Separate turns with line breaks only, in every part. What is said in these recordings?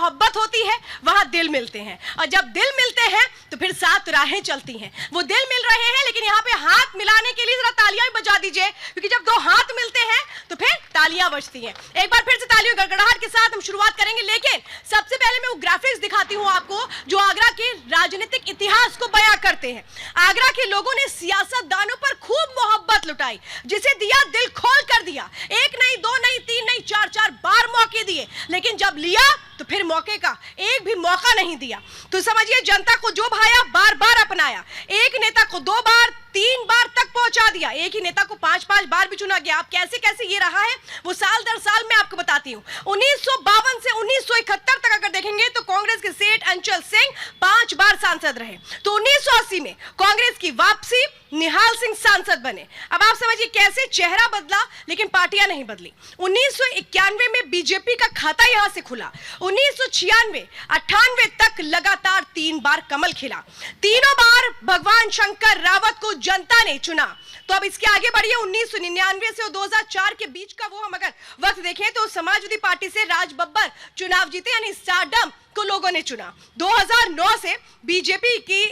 मोहब्बत होती है वहां दिल मिलते हैं, और जब दिल मिलते हैं तो फिर सात राहें चलती हैं। वो दिल मिल रहे हैं, लेकिन यहाँ पे हाथ मिलाने के लिए जरा तालियां भी बजा दीजिए, क्योंकि जब दो हाथ मिलते हैं तो फिर तालियां बजती हैं। एक बार फिर से तालियों गड़गड़ाहट के साथ हम शुरुआत करेंगे, लेकिन सबसे पहले मैं वो ग्राफिक्स दिखाती हूँ आपको जो आगरा के राजनीतिक इतिहास को बयां करते हैं। आगरा के लोगों ने सियासतदानों पर खूब मोहब्बत लुटाई, जिसे दिया दिल खोल कर दिया। एक नहीं, दो नहीं, तीन नहीं, चार चार बार मौके दिए, लेकिन जब लिया तो फिर मौके का एक भी मौका नहीं दिया। तो समझिए, जनता को जो भाया बार बार अपनाया। एक नेता को 2 बार 3 बार तक पहुंचा दिया, एक ही नेता को 5-5 बार भी चुना गया। अब कैसे कैसे ये रहा है वो साल दर साल मैं आपको बताती हूँ। 1952 से 1971 तक अगर देखेंगे तो कांग्रेस के सेठ अंचल सिंह 5 बार सांसद रहे। तो 1980 में कांग्रेस की वापसी, निहाल सिंह सांसद बने। अब आप समझिए कैसे चेहरा बदला, लेकिन पार्टियां नहीं बदली। 1991 में बीजेपी का खाता यहां से खुला। 1996, 98 तक लगातार 3 बार कमल खिला। तीनों बार भगवान शंकर रावत को जनता ने चुना। तो अब इसके आगे बढ़िए, 1999 से 2004 के बीच का वो हम अगर वक्त देखें तो समाजवादी पार्टी से राज बब्बर चुनाव जीते, यानी स्टारडम को लोगों ने चुना। 2009 से बीजेपी की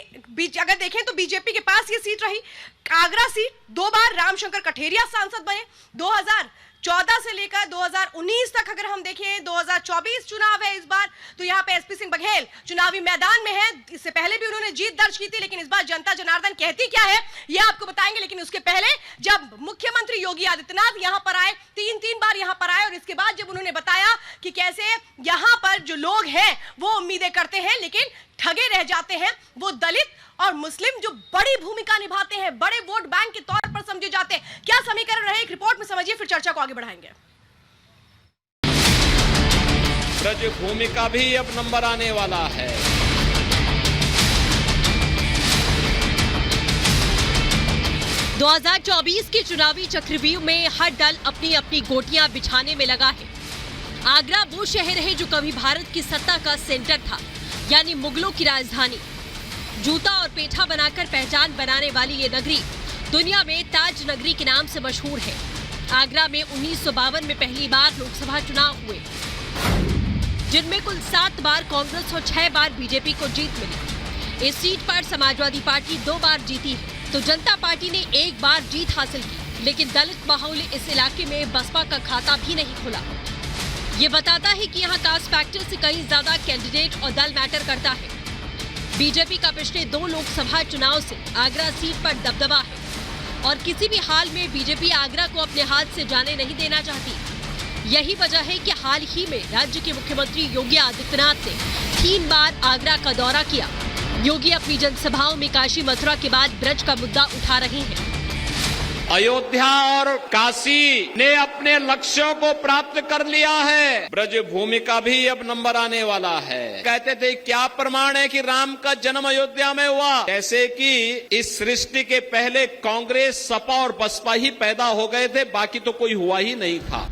अगर देखें तो बीजेपी के पास ये सीट रही, आगरा सीट। 2 बार रामशंकर कठेरिया सांसद बने। 2014 से लेकर 2019 तक अगर हम देखें, 2024 चुनाव है इस बार, तो यहाँ पे एसपी सिंह बघेल चुनावी मैदान में है। इससे पहले भी उन्होंने जीत दर्ज की थी, लेकिन इस बार जनता जनार्दन कहती क्या है ये आपको बताएंगे। लेकिन उसके पहले जब मुख्यमंत्री योगी आदित्यनाथ यहाँ पर आए, 3 बार यहाँ पर आए, और इसके बाद जब उन्होंने बताया कि कैसे यहाँ पर जो लोग हैं वो उम्मीदें करते हैं लेकिन ठगे रह जाते हैं, वो दलित और मुस्लिम जो बड़ी भूमिका निभाते हैं, बड़े वोट बैंक के तौर पर समझे जाते हैं। क्या समीकरण रहे एक रिपोर्ट में समझिए, फिर चर्चा को आगे बढ़ाएंगे।
ब्रज भूमि का भी अब नंबर आने वाला है।
दो 2024 के चुनावी चक्रव्यूह में हर दल अपनी अपनी गोटियां बिछाने में लगा है। आगरा वो शहर है जो कभी भारत की सत्ता का सेंटर था, यानी मुगलों की राजधानी। जूता और पेठा बनाकर पहचान बनाने वाली ये नगरी दुनिया में ताज नगरी के नाम से मशहूर है। आगरा में 1952 में पहली बार लोकसभा चुनाव हुए, जिनमें कुल 7 बार कांग्रेस और 6 बार बीजेपी को जीत मिली। इस सीट पर समाजवादी पार्टी 2 बार जीती है, तो जनता पार्टी ने 1 बार जीत हासिल की। लेकिन दलित माहौल इस इलाके में बसपा का खाता भी नहीं खुला। ये बताता है कि यहाँ कास्ट फैक्टर से कहीं ज्यादा कैंडिडेट और दल मैटर करता है। बीजेपी का पिछले 2 लोकसभा चुनाव से आगरा सीट पर दबदबा है, और किसी भी हाल में बीजेपी आगरा को अपने हाथ से जाने नहीं देना चाहती। यही वजह है कि हाल ही में राज्य के मुख्यमंत्री योगी आदित्यनाथ ने 3 बार आगरा का दौरा किया। योगी अपनी जनसभाओं में काशी मथुरा के बाद ब्रज का मुद्दा उठा रहे हैं।
अयोध्या और काशी ने अपने लक्ष्यों को प्राप्त कर लिया है। ब्रज भूमि का भी अब नंबर आने वाला है। कहते थे क्या प्रमाण है कि राम का जन्म अयोध्या में हुआ? जैसे कि इस सृष्टि के पहले कांग्रेस, सपा और बसपा ही पैदा हो गए थे, बाकी तो कोई हुआ ही नहीं था।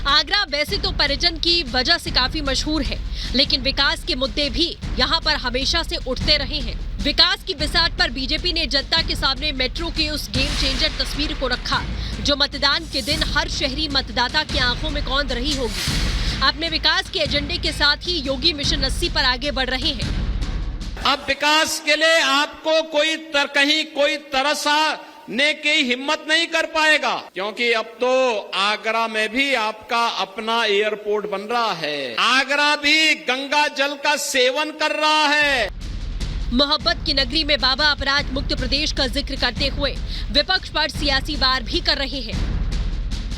आगरा वैसे तो पर्यटन की वजह से काफी मशहूर है, लेकिन विकास के मुद्दे भी यहाँ पर हमेशा से उठते रहे हैं। विकास की बिसात पर बीजेपी ने जनता के सामने मेट्रो की उस गेम चेंजर तस्वीर को रखा, जो मतदान के दिन हर शहरी मतदाता की आंखों में कौंध रही होगी। अपने विकास के एजेंडे के साथ ही योगी मिशन 80 पर आगे बढ़ रहे हैं।
अब विकास के लिए आपको कहीं कोई तरसा ने की हिम्मत नहीं कर पाएगा, क्योंकि अब तो आगरा में भी आपका अपना एयरपोर्ट बन रहा है। आगरा भी गंगा जल का सेवन कर रहा है।
मोहब्बत की नगरी में बाबा अपराध मुक्त प्रदेश का जिक्र करते हुए विपक्ष पर सियासी वार भी कर रहे हैं।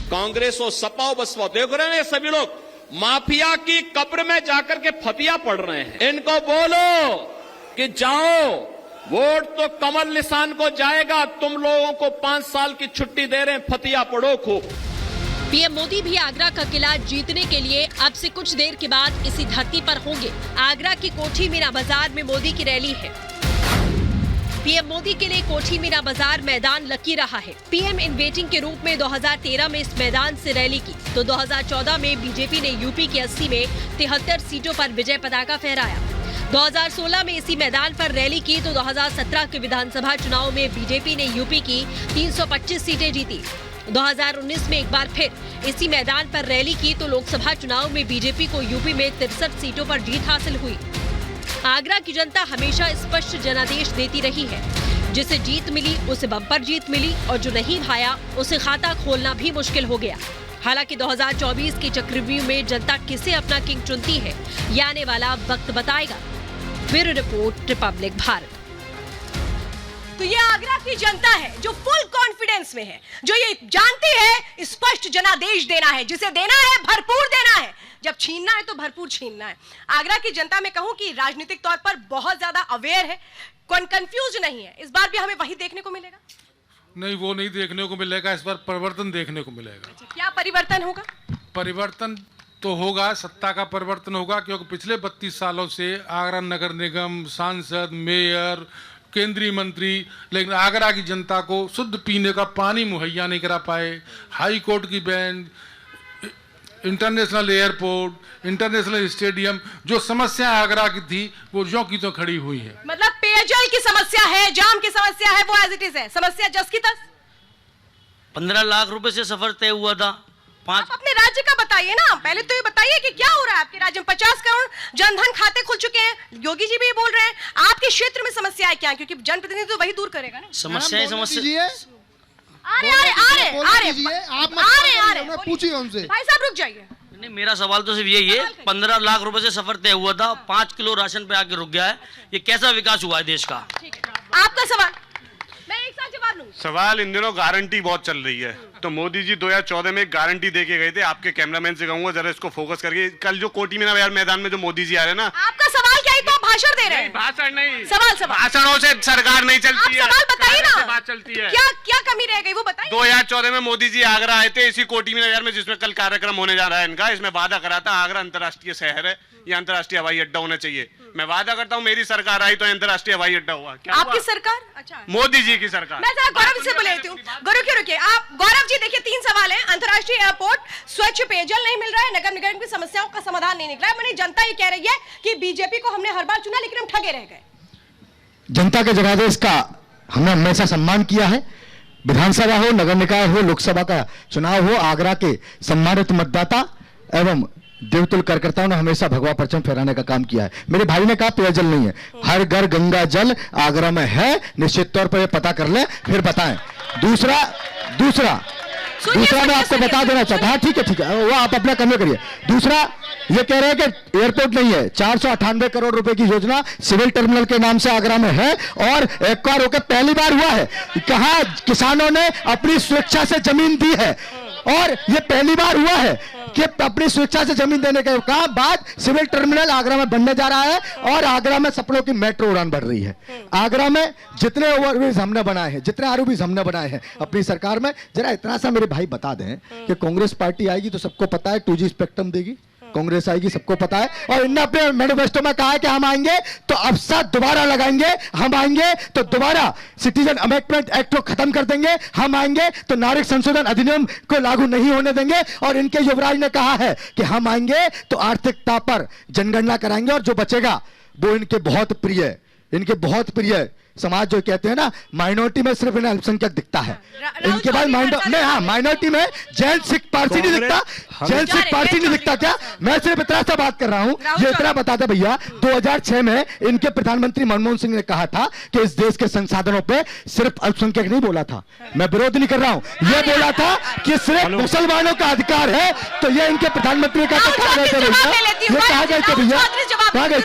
कांग्रेस और सपा और बसपा देख रहे हैं, सभी लोग माफिया की कब्र में जाकर के फतिया पढ़ रहे हैं। इनको बोलो कि जाओ, वोट तो कमल निशान को जाएगा, तुम लोगों को 5 साल की छुट्टी दे रहे हैं, फतिया पढ़ो खूब।
पीएम मोदी भी आगरा का किला जीतने के लिए अब से कुछ देर के बाद इसी धरती पर होंगे। आगरा की कोठी मीना बाजार में मोदी की रैली है। पीएम मोदी के लिए कोठी मीना बाजार मैदान लकी रहा है। पीएम इन वेटिंग के रूप में 2013 में इस मैदान से रैली की, तो 2014 में बीजेपी ने यूपी की 80 में 73 सीटों पर विजय पताका फहराया। 2016 में इसी मैदान पर रैली की, तो 2017 के विधानसभा चुनाव में बीजेपी ने यूपी की 325 सीटें जीती। 2019 में एक बार फिर इसी मैदान पर रैली की तो लोकसभा चुनाव में बीजेपी को यूपी में 63 सीटों पर जीत हासिल हुई। आगरा की जनता हमेशा स्पष्ट जनादेश देती रही है। जिसे जीत मिली उसे बम्पर जीत मिली और जो नहीं भाया उसे खाता खोलना भी मुश्किल हो गया। हालांकि 2024 के चक्रव्यूह में जनता किसे अपना किंग चुनती है, ये आने वाला वक्त बताएगा। Bureau report, Republic Bharat.
तो ये आगरा की जनता है जो फुल कॉन्फिडेंस में है, जो ये जानती है स्पष्ट जनादेश देना है, जिसे देना है भरपूर देना है, जब छीनना है तो भरपूर छीनना है। आगरा की जनता में कहूं कि राजनीतिक तौर पर बहुत ज्यादा अवेयर है, कंफ्यूज नहीं है। इस बार भी हमें वही देखने को मिलेगा?
नहीं, वो नहीं देखने को मिलेगा। इस बार परिवर्तन देखने को मिलेगा।
क्या परिवर्तन होगा?
परिवर्तन तो होगा, सत्ता का परिवर्तन होगा, क्योंकि पिछले 32 सालों से आगरा नगर निगम, सांसद, मेयर, केंद्रीय मंत्री, लेकिन आगरा की जनता को शुद्ध पीने का पानी मुहैया नहीं करा पाए। हाई कोर्ट की bench, international airport, international stadium, जो समस्या आगरा की थी वो ज्यों की तो खड़ी हुई है।
मतलब पेयजल की समस्या है, जाम की समस्या है, वो एज इट इज है, समस्या जस की तस।
15 लाख रुपए से सफर तय हुआ था।
आप अपने राज्य का बताइए ना, पहले तो ये बताइए कि क्या हो रहा है आपके राज्य में। 50 करोड़ जनधन खाते खुल चुके हैं, योगी जी भी बोल रहे हैं। आपके क्षेत्र में समस्या है क्या? क्योंकि जनप्रतिनिधि तो वही दूर करेगा ना।
समस्या
पूछिए उनसे।
भाई साहब रुक जाइए।
नहीं, मेरा सवाल तो सिर्फ यही है, 15 लाख रुपए से सफर तय हुआ था, 5 किलो राशन पे आके रुक गया है। ये कैसा विकास हुआ है देश का?
आपका सवाल मैं एक साथ जवाब लूंगा।
सवाल इन दिनों गारंटी बहुत चल रही है, तो मोदी जी 2014 में एक गारंटी देके गए थे। आपके कैमरामैन से कहूंगा जरा इसको फोकस करके, कल जो कोटी मीना मैदान में जो मोदी जी आ रहे हैं ना।
आपका सवाल क्या है? तो आप भाषण दे रहे हैं।
भाषण नहीं,
सवाल
भाषणों से सरकार नहीं चलती है।
सवाल बताइए ना,
बात चलती है।
क्या कमी रह गई वो बताइए।
2014 में मोदी जी आगरा आए थे, इसी कोटी मीना में, जिसमें कल कार्यक्रम होने जा रहा है इनका। इसमें वादा करा था आगरा अंतर्राष्ट्रीय शहर है, ये अंतर्राष्ट्रीय हवाई अड्डा होना चाहिए। मैं वादा करता हूँ मेरी सरकार आई तो अंतर्राष्ट्रीय हवाई अड्डा हुआ। क्या
आपकी सरकार? अच्छा,
मोदी जी की सरकार।
मैं जरा गौरव से बोले लेती हूँ। रुकिए आप गौरव जी, देखिए 3 सवाल हैं। अंतर्राष्ट्रीय एयरपोर्ट, स्वच्छ पेयजल नहीं मिल रहा है, नगर निगम की समस्याओं का समाधान नहीं निकला है। मैंने जनता ये कह रही है कि बीजेपी को हमने हर बार चुना लेकिन हम ठगे रह गए।
जनता के जनादेश का हमने हमेशा सम्मान किया है। विधानसभा हो, नगर निकाय हो, लोकसभा का चुनाव हो, आगरा के सम्मानित मतदाता एवं देवतुल कार्यकर्ताओं ने हमेशा भगवा परचम फहराने का काम किया है। मेरे भाई ने कहा पेयजल नहीं है, हर घर गंगा जल आगरा में है, निश्चित तौर पर ये पता कर ले फिर बताएं। दूसरा मैं आपको बता देना चाहता हूं। ठीक है, वो आप अपना कन्वे करिए। दूसरा ये कह रहे हैं कि एयरपोर्ट नहीं है। 498 करोड़ रुपए की योजना सिविल टर्मिनल के नाम से आगरा में है और एक बार होकर पहली बार हुआ है। कहा किसानों ने अपनी स्वेच्छा से जमीन दी है और ये पहली बार हुआ है कि अपनी स्वेच्छा से जमीन देने के बाद सिविल टर्मिनल आगरा में बनने जा रहा है और आगरा में सपनों की मेट्रो उड़ान बढ़ रही है। आगरा में जितने ओवरब्रिज हमने बनाए हैं, जितने आरओबी हमने बनाए हैं अपनी सरकार में, जरा इतना सा मेरे भाई बता दें कि कांग्रेस पार्टी आएगी तो सबको पता है 2G स्पेक्ट्रम देगी, कांग्रेस आएगी सबको पता है, और इन्होंने अपने मैनिफेस्टो में कहा है कि हम आएंगे तो अफसर दोबारा लगाएंगे, हम आएंगे तो दोबारा सिटीजन अमेंडमेंट एक्ट को खत्म कर देंगे, हम आएंगे तो नागरिक संशोधन अधिनियम को लागू नहीं होने देंगे, और इनके युवराज ने कहा है कि हम आएंगे तो आर्थिकता पर जनगणना कराएंगे और जो बचेगा वो इनके बहुत प्रिय समाज जो कहते हैं ना, माइनॉरिटी में सिर्फ इन्हें अल्पसंख्यक दिखता है। इनके बाद माइनॉरिटी में जैन सिख पारसी नहीं दिखता, क्या? मैं सिर्फ इतना सा बात कर रहा हूं, ये इतना बता दे भैया, 2006 में इनके प्रधानमंत्री मनमोहन सिंह ने कहा था कि इस देश के संसाधनों पे सिर्फ अल्पसंख्यक नहीं बोला था, मैं विरोध नहीं कर रहा हूं, ये बोला था कि सिर्फ मुसलमानों का अधिकार है। तो ये इनके प्रधानमंत्री का कहा गए थे भैया,